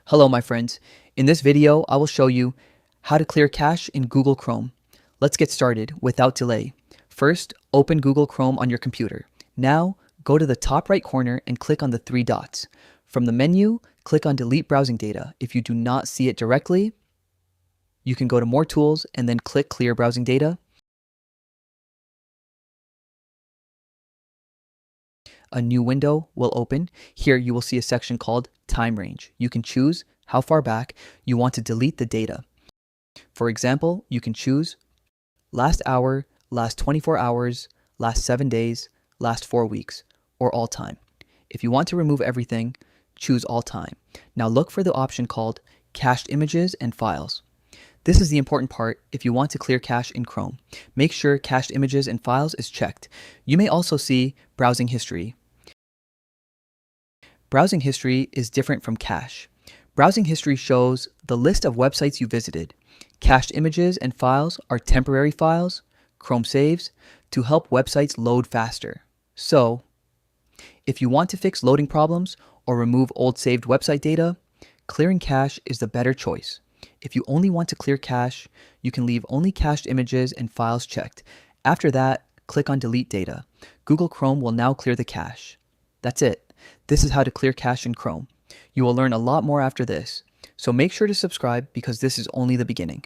Hello, my friends. In this video, I will show you how to clear cache in Google Chrome. Let's get started without delay. First, open Google Chrome on your computer. Now, go to the top right corner and click on the three dots. From the menu, click on Delete Browsing Data. If you do not see it directly, you can go to More Tools and then click Clear Browsing Data. A new window will open. Here you will see a section called Time Range. You can choose how far back you want to delete the data. For example, you can choose last hour, last 24 hours, last 7 days, last 4 weeks, or all time. If you want to remove everything, choose all time. Now look for the option called Cached Images and Files. This is the important part if you want to clear cache in Chrome. Make sure Cached Images and Files is checked. You may also see Browsing History. Browsing history is different from cache. Browsing history shows the list of websites you visited. Cached images and files are temporary files Chrome saves to help websites load faster. So, if you want to fix loading problems or remove old saved website data, clearing cache is the better choice. If you only want to clear cache, you can leave only cached images and files checked. After that, click on Delete Data. Google Chrome will now clear the cache. That's it. This is how to clear cache in Chrome. You will learn a lot more after this, so make sure to subscribe because this is only the beginning.